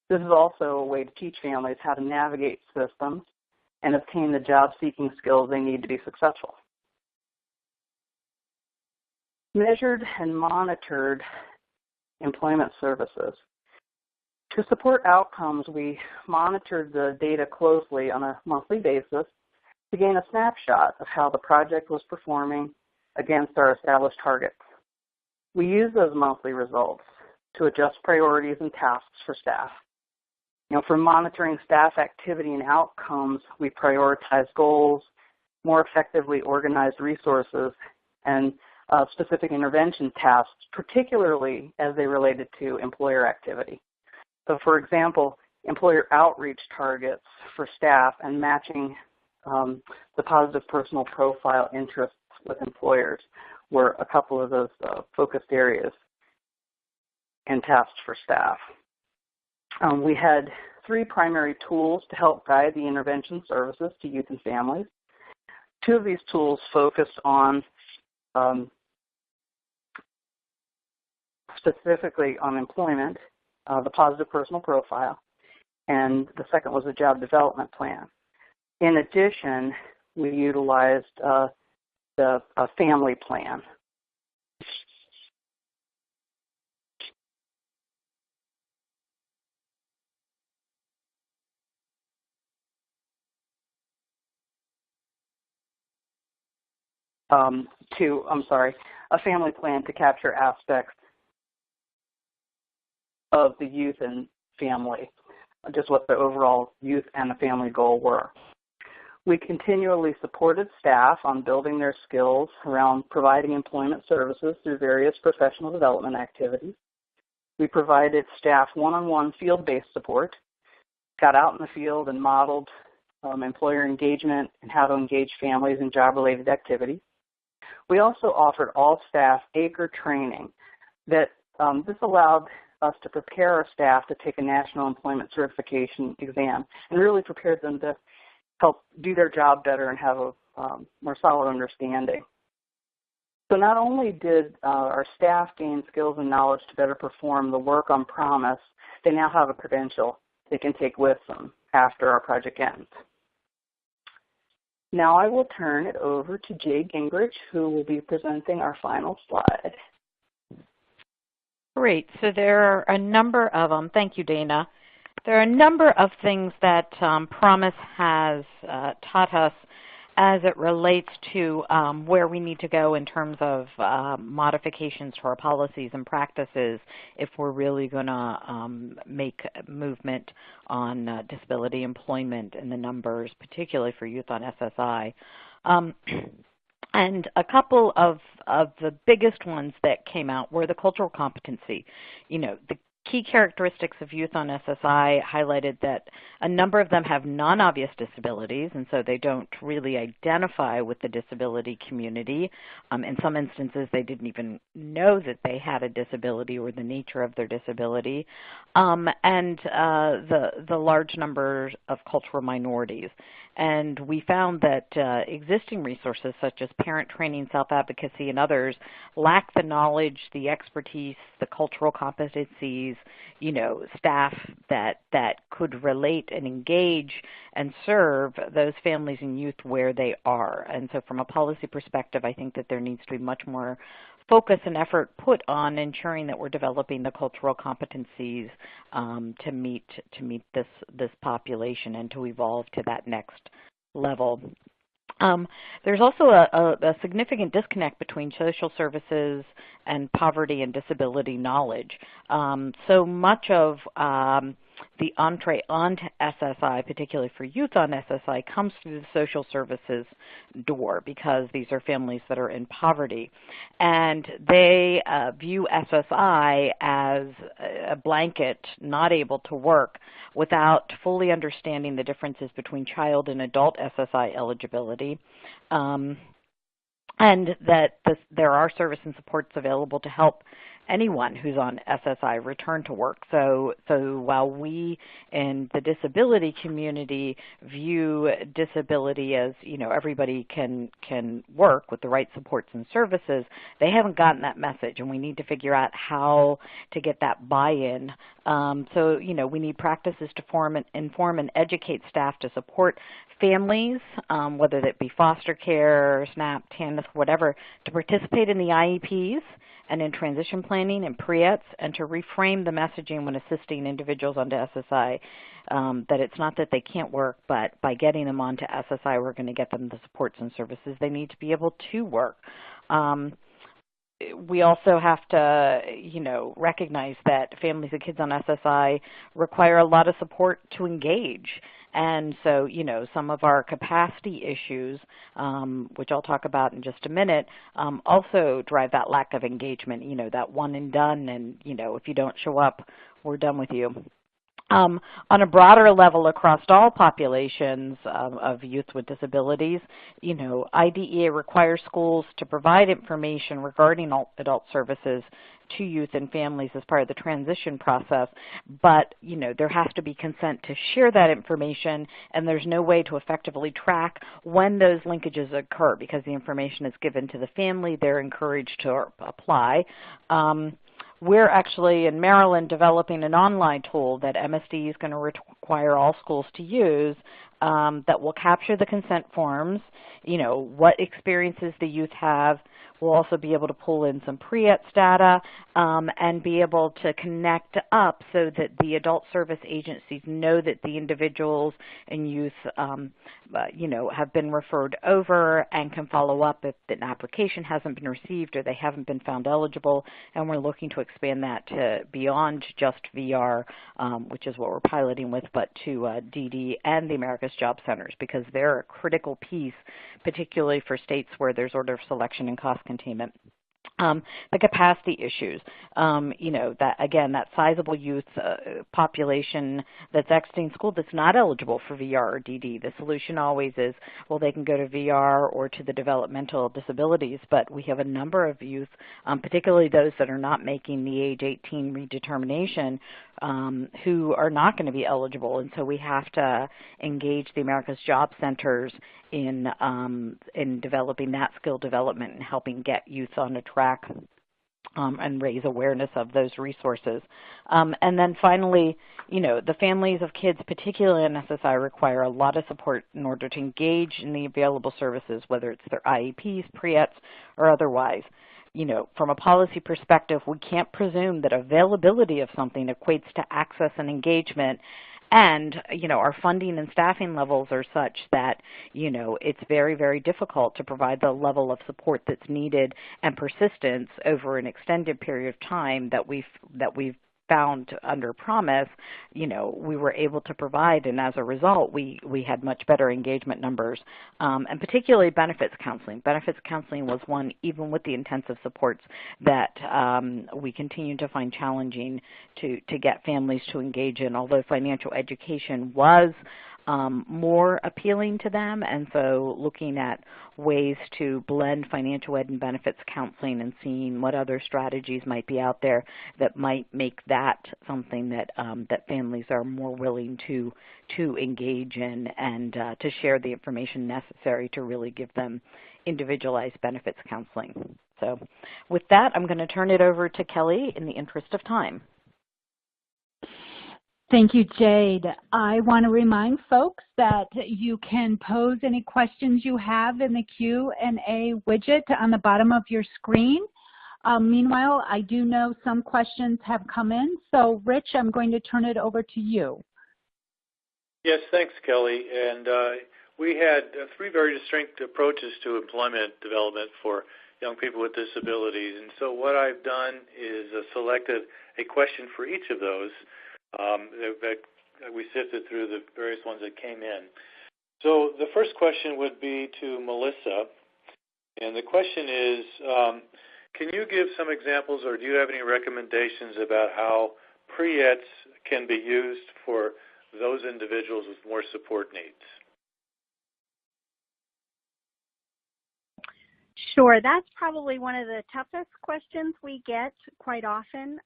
This is also a way to teach families how to navigate systems and obtain the job-seeking skills they need to be successful. Measured and monitored employment services. To support outcomes, we monitored the data closely on a monthly basis to gain a snapshot of how the project was performing against our established targets. We use those monthly results to adjust priorities and tasks for staff. For monitoring staff activity and outcomes, we prioritize goals, more effectively organized resources, and specific intervention tasks, particularly as they related to employer activity. So, for example, employer outreach targets for staff and matching the positive personal profile interests with employers were a couple of those focused areas and tasks for staff. We had three primary tools to help guide the intervention services to youth and families. Two of these tools focused on specifically on employment, the positive personal profile, and the second was a job development plan. In addition, we utilized the family plan. A family plan to capture aspects of the youth and family, just what the overall youth and the family goal were. We continually supported staff on building their skills around providing employment services through various professional development activities. We provided staff one-on-one field-based support, got out in the field and modeled employer engagement and how to engage families in job-related activities. We also offered all staff ACRE training that this allowed us to prepare our staff to take a national employment certification exam and really prepared them to help do their job better and have a more solid understanding. So not only did our staff gain skills and knowledge to better perform the work on Promise, they now have a credential they can take with them after our project ends. Now I will turn it over to Jay Gingrich, who will be presenting our final slide. Great. So there are a number of them. Thank you, Dana. There are a number of things that Promise has taught us as it relates to where we need to go in terms of modifications to our policies and practices if we're really going to make movement on disability employment and the numbers, particularly for youth on SSI. And a couple of the biggest ones that came out were the cultural competency. You know, the key characteristics of youth on SSI highlighted that a number of them have non-obvious disabilities, and so they don't really identify with the disability community. In some instances, they didn't even know that they had a disability or the nature of their disability, and the large number of cultural minorities. And we found that existing resources such as parent training, self-advocacy, and others lack the knowledge, the expertise, the cultural competencies, you know, staff that could relate and engage and serve those families and youth where they are. And so from a policy perspective, I think that there needs to be much more focus and effort put on ensuring that we're developing the cultural competencies to meet this population and to evolve to that next level. There's also a significant disconnect between social services and poverty and disability knowledge. So much of the entree onto SSI, particularly for youth on SSI, comes through the social services door because these are families that are in poverty. And they view SSI as a blanket, not able to work, without fully understanding the differences between child and adult SSI eligibility. And that there are service and supports available to help anyone who's on SSI return to work. So while we in the disability community view disability as, you know, everybody can work with the right supports and services, they haven't gotten that message, and we need to figure out how to get that buy-in. So, you know, we need practices to inform and educate staff to support families, whether that be foster care, SNAP, TANF, whatever, to participate in the IEPs and in transition planning and pre-ETs, and to reframe the messaging when assisting individuals onto SSI, that it's not that they can't work, but by getting them onto SSI, we're going to get them the supports and services they need to be able to work. We also have to, you know, recognize that families and kids on SSI require a lot of support to engage. And so, you know, some of our capacity issues, which I'll talk about in just a minute, also drive that lack of engagement, you know, that one and done, and, you know, if you don't show up, we're done with you. On a broader level across all populations of youth with disabilities, you know, IDEA requires schools to provide information regarding adult services to youth and families as part of the transition process, but, you know, there has to be consent to share that information, and there's no way to effectively track when those linkages occur because the information is given to the family. They're encouraged to apply. We're actually in Maryland developing an online tool that MSD is going to require all schools to use that will capture the consent forms, you know, what experiences the youth have. We'll also be able to pull in some pre-ETS data and be able to connect up so that the adult service agencies know that the individuals and youth, you know, have been referred over and can follow up if an application hasn't been received or they haven't been found eligible. And we're looking to expand that to beyond just VR, which is what we're piloting with, but to DD and the America's Job Centers, because they're a critical piece, particularly for states where there's order of selection and cost containment. The capacity issues, you know, that again, that sizable youth population that's exiting school that's not eligible for VR or DD. The solution always is, well, they can go to VR or to the developmental disabilities, but we have a number of youth, particularly those that are not making the age 18 redetermination, who are not going to be eligible, and so we have to engage the America's Job Centers in developing that skill development and helping get youth on a track. and raise awareness of those resources. And then finally, the families of kids, particularly in SSI, require a lot of support in order to engage in the available services, whether it's their IEPs, pre-ETs, or otherwise. From a policy perspective, we can't presume that availability of something equates to access and engagement. And, our funding and staffing levels are such that, it's very, very difficult to provide the level of support that's needed and persistence over an extended period of time that we've found under promise, we were able to provide, and as a result, we had much better engagement numbers, and particularly benefits counseling. Benefits counseling was one, even with the intensive supports, that we continue to find challenging to get families to engage in, although financial education was more appealing to them, and so looking at ways to blend financial ed and benefits counseling and seeing what other strategies might be out there that might make that something that that families are more willing to engage in and to share the information necessary to really give them individualized benefits counseling. So with that, I'm going to turn it over to Kelly in the interest of time. Thank you, Jade. I want to remind folks that you can pose any questions you have in the Q&A widget on the bottom of your screen. Meanwhile, I do know some questions have come in, so Rich, I'm going to turn it over to you. Yes, thanks, Kelly. And we had three very distinct approaches to employment development for young people with disabilities. And so what I've done is selected a question for each of those. That we sifted through the various ones that came in. So the first question would be to Melissa, and the question is, can you give some examples or do you have any recommendations about how pre-ETs can be used for those individuals with more support needs? Sure, that's probably one of the toughest questions we get quite often.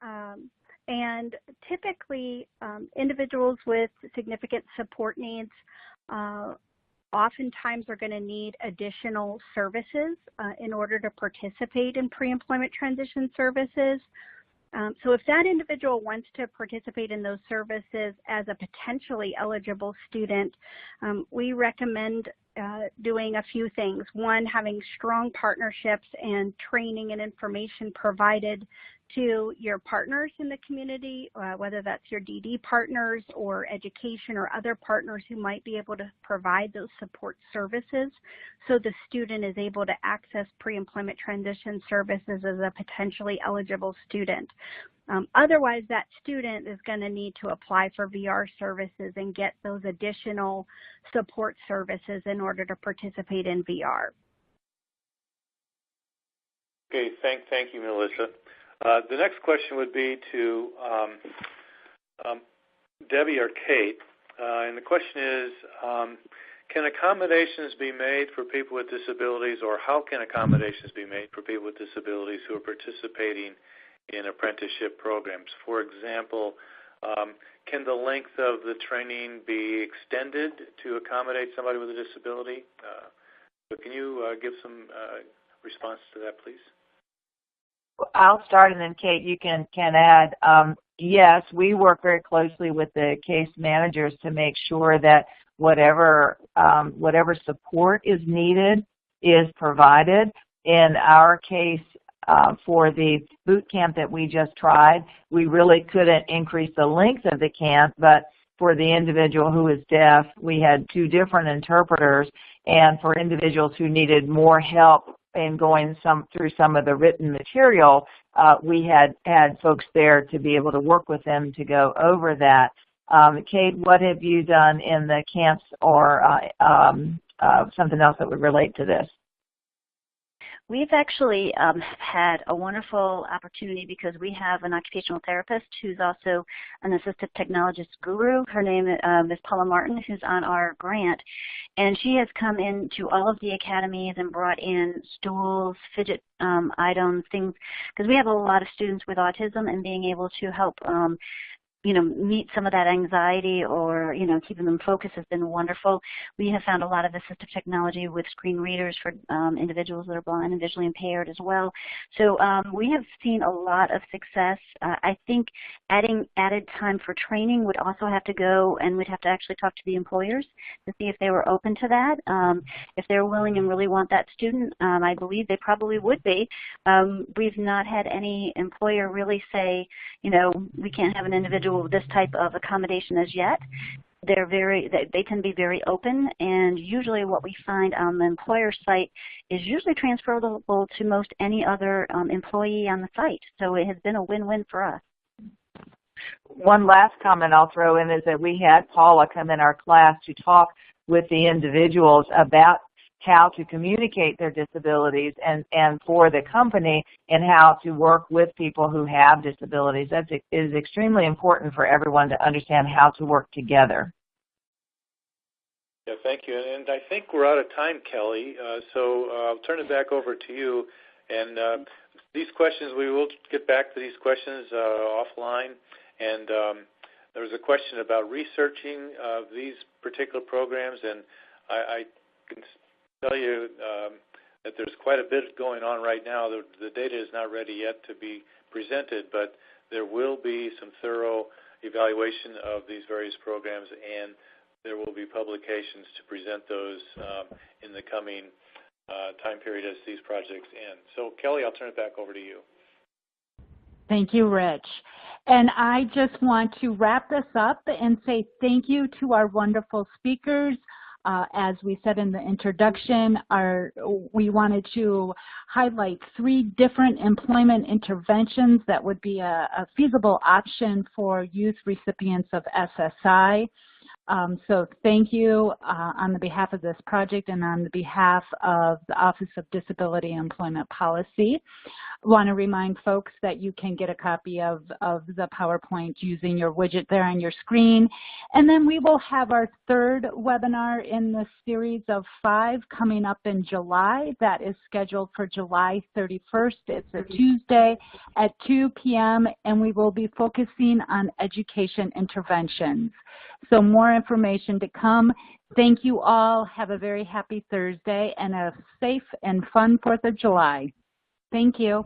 And typically, individuals with significant support needs oftentimes are going to need additional services in order to participate in pre-employment transition services. So if that individual wants to participate in those services as a potentially eligible student, we recommend doing a few things. One, having strong partnerships and training and information provided to your partners in the community, whether that's your DD partners or education or other partners who might be able to provide those support services so the student is able to access pre-employment transition services as a potentially eligible student. Otherwise, that student is going to need to apply for VR services and get those additional support services in order to participate in VR. Okay, thank you, Melissa. The next question would be to Debbie or Kate, and the question is, can accommodations be made for people with disabilities, or how can accommodations be made for people with disabilities who are participating in apprenticeship programs? For example, can the length of the training be extended to accommodate somebody with a disability? So can you give some response to that, please? I'll start, and then Kate, you can add. Yes, we work very closely with the case managers to make sure that whatever support is needed is provided. In our case, for the boot camp that we just tried, we really couldn't increase the length of the camp, but for the individual who is deaf, we had 2 different interpreters, and for individuals who needed more help in going through some of the written material, we had folks there to be able to work with them to go over that. Kate, what have you done in the camps or something else that would relate to this? We've actually had a wonderful opportunity because we have an occupational therapist who's also an assistive technologist guru. Her name is Paula Martin, who's on our grant. And she has come into all of the academies and brought in stools, fidget items, things, because we have a lot of students with autism, and being able to help meet some of that anxiety or, keeping them focused has been wonderful. We have found a lot of assistive technology with screen readers for individuals that are blind and visually impaired as well. So we have seen a lot of success. I think added time for training would also have to go, and we'd have to actually talk to the employers to see if they were open to that. If they're willing and really want that student, I believe they probably would be. We've not had any employer really say, we can't have an individual with this type of accommodation as yet. They tend to be very open, and usually what we find on the employer site is usually transferable to most any other employee on the site. So it has been a win-win for us. One last comment I'll throw in is that we had Paula come in our class to talk with the individuals about how to communicate their disabilities and for the company and how to work with people who have disabilities. That is extremely important for everyone to understand how to work together. Yeah, thank you. And I think we're out of time, Kelly, so I'll turn it back over to you. And these questions, we will get back to these questions offline. And there was a question about researching these particular programs, and I can tell you that there's quite a bit going on right now. The data is not ready yet to be presented, but there will be some thorough evaluation of these various programs, and there will be publications to present those in the coming time period as these projects end. So, Kelly, I'll turn it back over to you. Thank you, Rich. And I just want to wrap this up and say thank you to our wonderful speakers. As we said in the introduction, we wanted to highlight 3 different employment interventions that would be a feasible option for youth recipients of SSI. So thank you on the behalf of this project and on the behalf of the Office of Disability Employment Policy. I want to remind folks that you can get a copy of the PowerPoint using your widget there on your screen. And then we will have our 3rd webinar in the series of 5 coming up in July. That is scheduled for July 31st. It's a Tuesday at 2 p.m. and we will be focusing on education interventions. So more information to come. Thank you all. Have a very happy Thursday and a safe and fun 4th of July. Thank you.